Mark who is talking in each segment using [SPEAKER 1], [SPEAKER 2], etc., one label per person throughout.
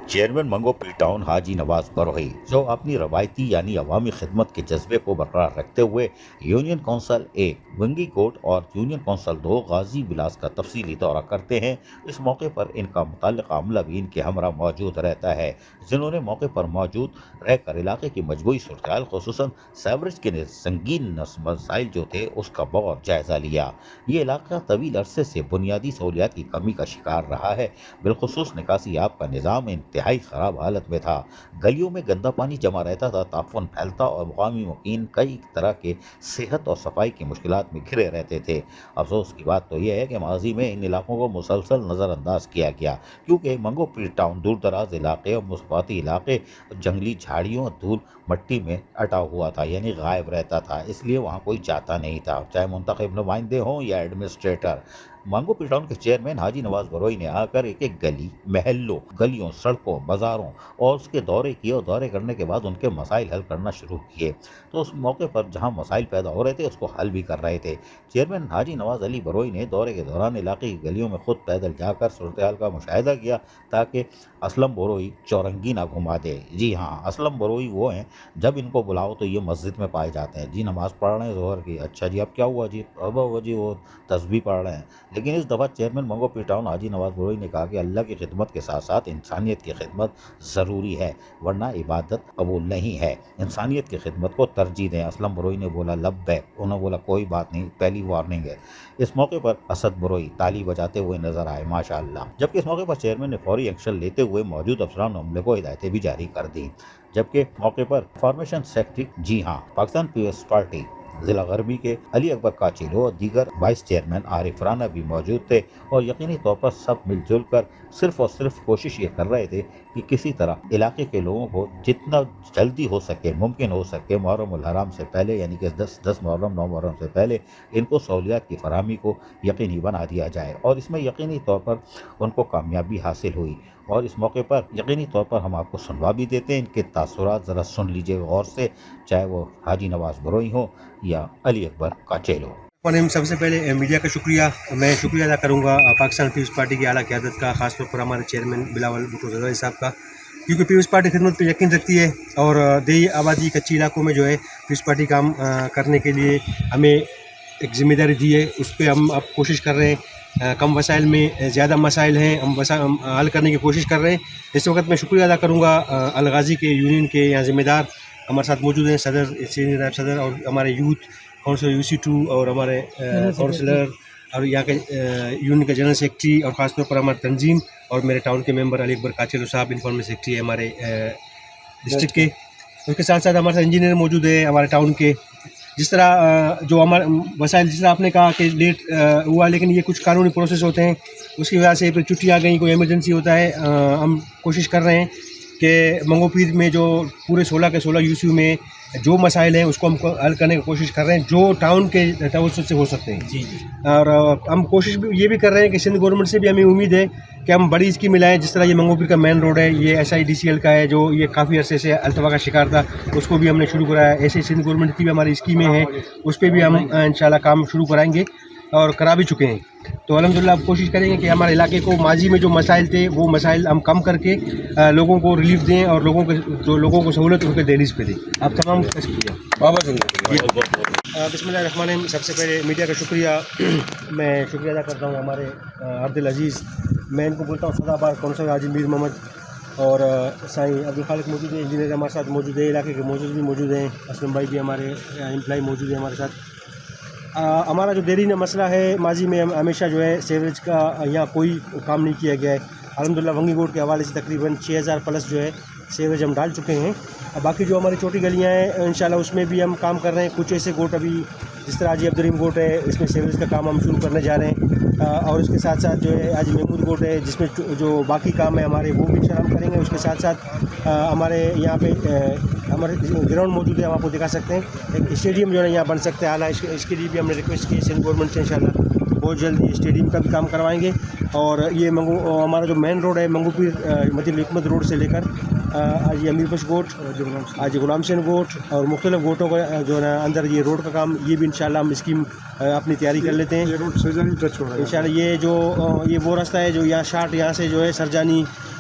[SPEAKER 1] Chairman منگو پیر town حاجی نواز بروئی جو اپنی روایتی یعنی عوامی خدمت کے جذبے کو برقرار رکھتے ہوئے یونین کونسل 1 ونگی کوٹ اور یونین کونسل 2 غازی بلاس کا تفصیلی دورہ کرتے ہیں، اس موقع پر ان کا متعلقہ عملہ بھی ان کے ہمراہ موجود رہتا ہے، جنہوں نے موقع پر موجود رہ کر علاقے کی مجموعی صورتحال خصوصاً سیوریج کے سنگین مسائل جو تھے اس کا بغور جائزہ لیا۔ یہ علاقہ طویل عرصے سے بنیادی سہولیات کی کمی کا شکار رہا ہے، بالخصوص نکاسی آب کا نظام انتہائی خراب حالت میں تھا، گلیوں میں گندا پانی جمع رہتا تھا، تعفن پھیلتا اور مقامی مقیم کئی طرح کے صحت اور صفائی کی مشکلات میں گھرے رہتے تھے۔ افسوس کی بات تو یہ ہے کہ ماضی میں ان علاقوں کو مسلسل نظر انداز کیا گیا، کیونکہ منگو پیر ٹاؤن دور دراز علاقے اور مسافاتی علاقے جنگلی جھاڑیوں اور دھول مٹی میں اٹا ہوا تھا، یعنی غائب رہتا تھا، اس لیے وہاں کوئی جاتا نہیں تھا، چاہے منتخب نمائندے ہوں یا ایڈمنسٹریٹر۔ منگو پیر ٹاؤن کے چیئرمین حاجی نواز بروئی نے آ کر ایک ایک گلی، محلوں، گلیوں، سڑکوں، بازاروں اور اس کے دورے کیے اور دورے کرنے کے بعد ان کے مسائل حل کرنا شروع کیے، تو اس موقع پر جہاں مسائل پیدا ہو رہے تھے اس کو حل بھی کر رہے تھے۔ چیئرمین حاجی نواز علی بروئی نے دورے کے دوران علاقے کی گلیوں میں خود پیدل جا کر صورتحال کا مشاہدہ کیا تاکہ اسلم بروئی چورنگی نہ گھما دے۔ جی ہاں، اسلم بروئی وہ ہیں جب ان کو بلاؤ تو یہ مسجد میں پائے جاتے ہیں، جی نماز پڑھ رہے ہیں ظہر کی، اچھا جی اب کیا ہوا جی، اب وہ جی وہ تسبیح پڑھ رہے ہیں۔ لیکن اس دفعہ چیئرمین منگو پیر ٹاؤن حاجی نواز بروئی نے کہا کہ اللہ کی خدمت کے ساتھ ساتھ انسانیت کی خدمت ضروری ہے، ورنہ عبادت قبول نہیں ہے، انسانیت کی خدمت کو ترجیح دیں۔ اسلم بروئی نے بولا لبیک، انہوں نے بولا کوئی بات نہیں، پہلی وارننگ ہے۔ اس موقع پر اسد بروئی تالی بجاتے ہوئے نظر آئے، ماشاءاللہ۔ جبکہ اس موقع پر چیئرمین نے فوری ایکشن لیتے ہوئے موجود افسران و عملے کو ہدایتیں بھی جاری کر دی، جبکہ موقع پر فارمیشن سیکرٹری جی ہاں پاکستان پیپلز پارٹی ضلع غربی کے علی اکبر کاچیلو اور دیگر وائس چیئرمین عارف رانا بھی موجود تھے، اور یقینی طور پر سب مل جل کر صرف اور صرف کوشش یہ کر رہے تھے کہ کسی طرح علاقے کے لوگوں کو جتنا جلدی ہو سکے، ممکن ہو سکے، محرم الحرام سے پہلے یعنی کہ 10 محرم 9 محرم سے پہلے ان کو سہولیات کی فراہمی کو یقینی بنا دیا جائے، اور اس میں یقینی طور پر ان کو کامیابی حاصل ہوئی۔ اور اس موقع پر یقینی طور پر ہم آپ کو سنوا بھی دیتے ہیں، ان کے تاثرات ذرا سن لیجئے غور سے، چاہے وہ حاجی نواز بروئی ہوں یا علی اکبر کاچیلو۔
[SPEAKER 2] سب سے پہلے میڈیا کا شکریہ، میں شکریہ ادا کروں گا پاکستان پیپلز پارٹی کی اعلیٰ قیادت کا، خاص طور پر ہمارے چیئرمین بلاول بھٹو زرداری صاحب کا، کیونکہ پیپلز پارٹی خدمت پہ یقین رکھتی ہے، اور دیہی آبادی کچی علاقوں میں جو ہے پیپلز پارٹی کام کرنے کے لیے ہمیں ایک ذمہ داری دی ہے، اس پہ ہم اب کوشش کر رہے ہیں، کم وسائل میں زیادہ مسائل ہیں، ہم حل کرنے کی کوشش کر رہے ہیں۔ اس وقت میں شکریہ ادا کروں گا الغازی کے یونین کے یہاں ذمہ دار ہمارے ساتھ موجود ہیں، صدر، سینئر نائب صدر، اور ہمارے یوتھ کونسل UC2 اور ہمارے کونسلر، اور یہاں کے یونین کا جنرل سیکرٹری، اور خاص طور پر ہمارے تنظیم اور میرے ٹاؤن کے ممبر علی اکبر کاچیلو صاحب انفارمیشن سیکرٹری ہے ہمارے ڈسٹرکٹ کے۔ اس کے ساتھ ساتھ ہمارے ساتھ انجینئر موجود ہے ہمارے ٹاؤن کے۔ جس طرح جو ہمارے وسائل، جس طرح آپ نے کہا کہ لیٹ ہوا، لیکن یہ کچھ قانونی پروسیس ہوتے ہیں، اس کی وجہ سے پھر چھٹی آ گئی، کوئی ایمرجنسی ہوتا ہے۔ ہم کوشش کر رہے ہیں کہ منگو پیر میں جو پورے 16 کے 16 UC میں جو مسائل ہیں اس کو ہم حل کرنے کی کوشش کر رہے ہیں، جو ٹاؤن کے توسط سے ہو سکتے ہیں۔ جی جی۔ اور ہم کوشش بھی یہ بھی کر رہے ہیں کہ سندھ گورنمنٹ سے بھی ہمیں امید ہے کہ ہم بڑی اسکیم لائیں، جس طرح یہ منگو پیر کا مین روڈ ہے، یہ SIDCL کا ہے، جو یہ کافی عرصے سے التوا کا شکار تھا، اس کو بھی ہم نے شروع کرایا ہے۔ ایسے سندھ گورنمنٹ کی بھی ہماری اسکیمیں ہیں، اس پہ بھی ہم انشاءاللہ کام شروع کرائیں گے اور کرا بھی چکے ہیں۔ تو الحمدللہ اب کوشش کریں گے کہ ہمارے علاقے کو ماضی میں جو مسائل تھے وہ مسائل ہم کم کر کے لوگوں کو ریلیف دیں، اور لوگوں کو سہولت ان کے دہلیز پہ دیں۔ آپ تمام کا شکریہ۔ بسم اللہ الرحمن الرحیم۔ سب سے پہلے میڈیا کا شکریہ، میں شکریہ ادا کرتا ہوں ہمارے عبد العزیز، میں ان کو بولتا ہوں سدا بار کونسل حاجی میر محمد، اور سائیں عبدالخالق موجود ہیں، انجینئر ہمارے ساتھ موجود ہے، علاقے کے موجود بھی موجود ہیں، اسلم بھائی بھی ہمارے امپلائی موجود ہیں ہمارے ساتھ۔ ہمارا جو دیرینہ مسئلہ ہے، ماضی میں ہمیشہ جو ہے سیوریج کا یہاں کوئی کام نہیں کیا گیا ہے۔ الحمدللہ ونگی گوٹ کے حوالے سے تقریباً 6000 پلس جو ہے سیوریج ہم ڈال چکے ہیں۔ باقی جو ہماری چھوٹی گلیاں ہیں انشاءاللہ اس میں بھی ہم کام کر رہے ہیں۔ کچھ ایسے گوٹ ابھی جس طرح حاجی عبدالرحیم گوٹ ہے، اس میں سیوریج کا کام ہم شروع کرنے جا رہے ہیں، اور اس کے ساتھ ساتھ جو ہے حاجی محمود گوٹ ہے جس میں جو باقی کام ہے ہمارے وہ بھی انشاءاللہ ہم کریں گے۔ اس کے ساتھ ساتھ ہمارے یہاں پہ ہمارے گراؤنڈ موجود ہے، ہم آپ کو دکھا سکتے ہیں، ایک اسٹیڈیم جو ہے یہاں بن سکتا ہے اعلیٰ، اس کے لیے بھی ہم نے ریکویسٹ کی سندھ گورنمنٹ سے، انشاءاللہ بہت جلد یہ اسٹیڈیم کا بھی کام کروائیں گے۔ اور یہ ہمارا جو مین روڈ ہے منگو پیر مدینہ حکمت روڈ سے لے کر حاجی امیر بخش گوٹ، حاجی غلام حسین گوٹ اور مختلف گوٹوں کا جو ہے نا اندر یہ روڈ کا کام، یہ بھی انشاءاللہ ہم اسکیم اپنی تیاری کر لیتے ہیں۔ یہ روڈ سرجانی ٹچ ہو رہا ہے انشاءاللہ۔ یہ وہ راستہ ہے جو یہاں شارٹ، یہاں سے جو ہے سرجانی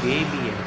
[SPEAKER 3] KBS